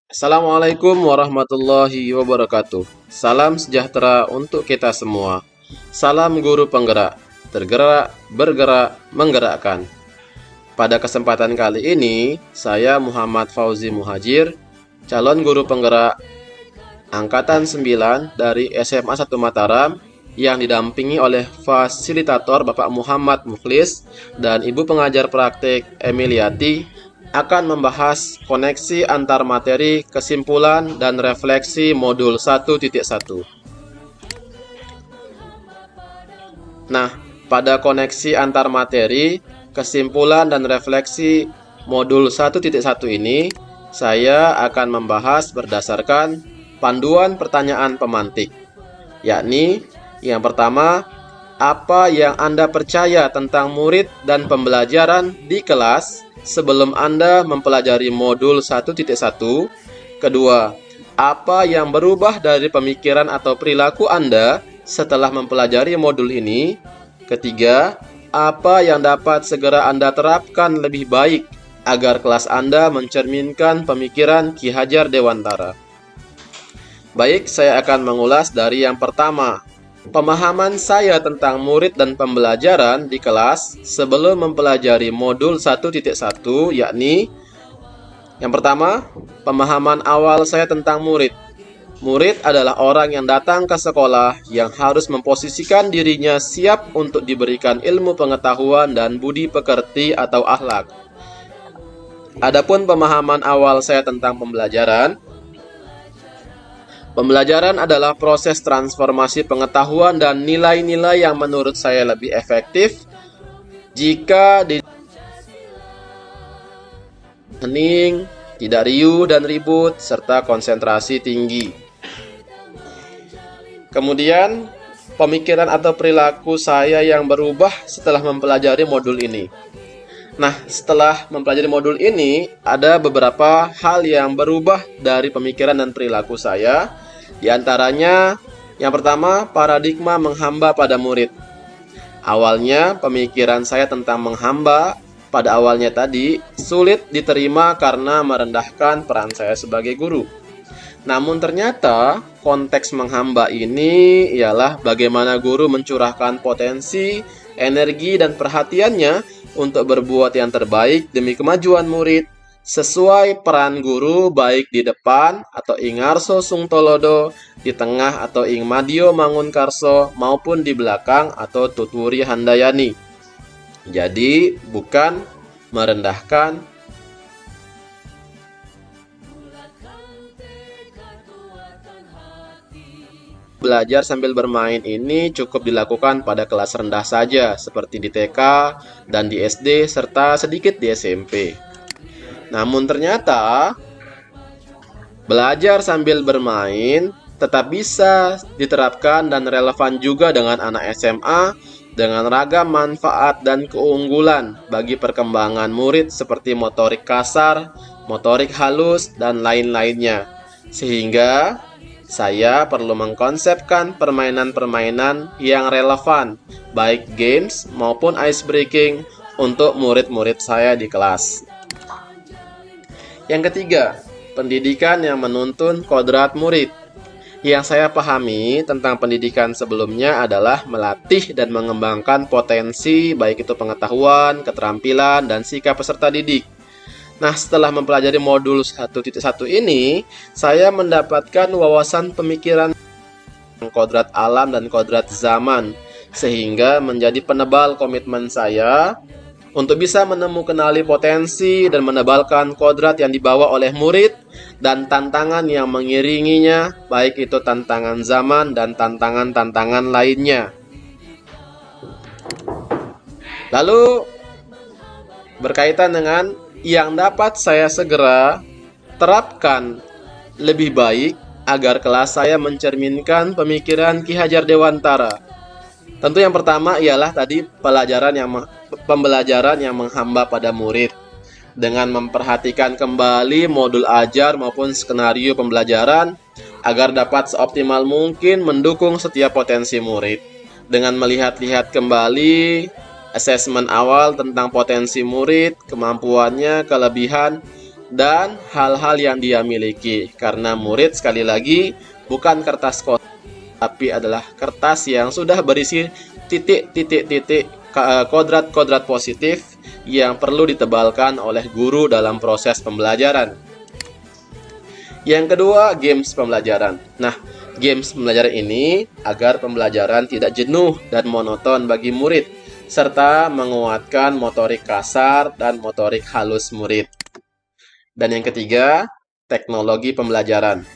Assalamualaikum warahmatullahi wabarakatuh. Salam sejahtera untuk kita semua. Salam guru penggerak, tergerak, bergerak, menggerakkan. Pada kesempatan kali ini, saya Muhammad Fauzi Muhajir, calon guru penggerak Angkatan 9 dari SMA 1 Mataram yang didampingi oleh fasilitator Bapak Muhammad Mukhlis dan Ibu pengajar praktik Emiliati akan membahas koneksi antar materi, kesimpulan, dan refleksi modul 1.1. Nah, pada koneksi antar materi, kesimpulan, dan refleksi modul 1.1 ini, saya akan membahas berdasarkan panduan pertanyaan pemantik, yakni yang pertama, apa yang Anda percaya tentang murid dan pembelajaran di kelas sebelum Anda mempelajari modul 1.1? Kedua, apa yang berubah dari pemikiran atau perilaku Anda setelah mempelajari modul ini? Ketiga, apa yang dapat segera Anda terapkan lebih baik agar kelas Anda mencerminkan pemikiran Ki Hajar Dewantara? Baik, saya akan mengulas dari yang pertama. Pemahaman saya tentang murid dan pembelajaran di kelas sebelum mempelajari modul 1.1, yakni yang pertama, pemahaman awal saya tentang murid. Murid adalah orang yang datang ke sekolah yang harus memposisikan dirinya siap untuk diberikan ilmu pengetahuan dan budi pekerti atau akhlak. Adapun pemahaman awal saya tentang pembelajaran, pembelajaran adalah proses transformasi pengetahuan dan nilai-nilai yang menurut saya lebih efektif jika hening, tidak riuh dan ribut, serta konsentrasi tinggi. Kemudian, pemikiran atau perilaku saya yang berubah setelah mempelajari modul ini. Nah, setelah mempelajari modul ini, ada beberapa hal yang berubah dari pemikiran dan perilaku saya. Di antaranya, yang pertama, paradigma menghamba pada murid. Awalnya, pemikiran saya tentang menghamba pada awalnya tadi sulit diterima karena merendahkan peran saya sebagai guru. Namun ternyata, konteks menghamba ini ialah bagaimana guru mencurahkan potensi, energi, dan perhatiannya untuk berbuat yang terbaik demi kemajuan murid, sesuai peran guru baik di depan atau ing ngarso sungtolodo, di tengah atau ing madio mangunkarso, maupun di belakang atau tuturi handayani. Jadi bukan merendahkan. Belajar sambil bermain ini cukup dilakukan pada kelas rendah saja, seperti di TK dan di SD, serta sedikit di SMP. Namun ternyata, belajar sambil bermain tetap bisa diterapkan dan relevan juga dengan anak SMA dengan ragam manfaat dan keunggulan bagi perkembangan murid seperti motorik kasar, motorik halus, dan lain-lainnya. Sehingga saya perlu mengkonsepkan permainan-permainan yang relevan, baik games maupun ice breaking untuk murid-murid saya di kelas. Yang ketiga, pendidikan yang menuntun kodrat murid. Yang saya pahami tentang pendidikan sebelumnya adalah melatih dan mengembangkan potensi, baik itu pengetahuan, keterampilan, dan sikap peserta didik. Nah, setelah mempelajari modul 1.1 ini, saya mendapatkan wawasan pemikiran kodrat alam dan kodrat zaman, sehingga menjadi penebal komitmen saya untuk bisa menemukan potensi dan menebalkan kodrat yang dibawa oleh murid dan tantangan yang mengiringinya, baik itu tantangan zaman dan tantangan-tantangan lainnya. Lalu, berkaitan dengan yang dapat saya segera terapkan lebih baik agar kelas saya mencerminkan pemikiran Ki Hajar Dewantara. Tentu yang pertama ialah tadi pembelajaran yang menghamba pada murid, dengan memperhatikan kembali modul ajar maupun skenario pembelajaran agar dapat seoptimal mungkin mendukung setiap potensi murid, dengan melihat-lihat kembali asesmen awal tentang potensi murid, kemampuannya, kelebihan, dan hal-hal yang dia miliki. Karena murid sekali lagi bukan kertas kotak, tapi adalah kertas yang sudah berisi titik-titik-titik kodrat-kodrat positif yang perlu ditebalkan oleh guru dalam proses pembelajaran. Yang kedua, games pembelajaran. Nah, games pembelajaran ini agar pembelajaran tidak jenuh dan monoton bagi murid, serta menguatkan motorik kasar dan motorik halus murid. Dan yang ketiga, teknologi pembelajaran.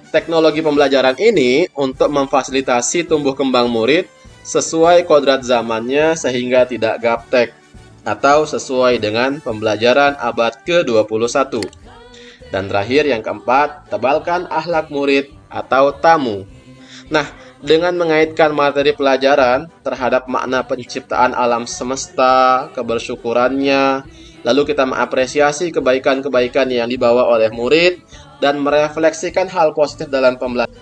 Teknologi pembelajaran ini untuk memfasilitasi tumbuh kembang murid sesuai kodrat zamannya sehingga tidak gaptek atau sesuai dengan pembelajaran abad ke-21. Dan terakhir yang keempat, tebalkan akhlak murid atau tamu. Nah, dengan mengaitkan materi pelajaran terhadap makna penciptaan alam semesta, kebersyukurannya, lalu kita mengapresiasi kebaikan-kebaikan yang dibawa oleh murid dan merefleksikan hal positif dalam pembelajaran.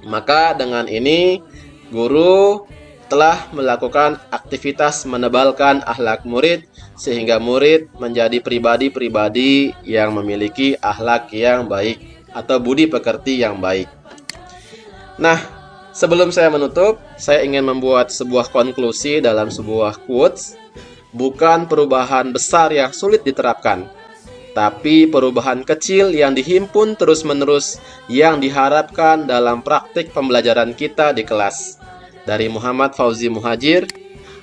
Maka dengan ini, guru telah melakukan aktivitas menebalkan akhlak murid sehingga murid menjadi pribadi-pribadi yang memiliki akhlak yang baik atau budi pekerti yang baik. Nah, sebelum saya menutup, saya ingin membuat sebuah konklusi dalam sebuah quotes. Bukan perubahan besar yang sulit diterapkan, tapi perubahan kecil yang dihimpun terus-menerus yang diharapkan dalam praktik pembelajaran kita di kelas. Dari Muhammad Fauzi Muhajir,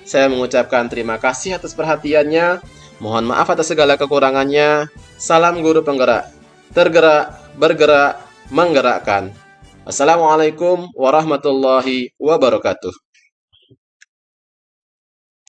saya mengucapkan terima kasih atas perhatiannya. Mohon maaf atas segala kekurangannya. Salam guru penggerak, tergerak, bergerak, menggerakkan. Assalamualaikum warahmatullahi wabarakatuh.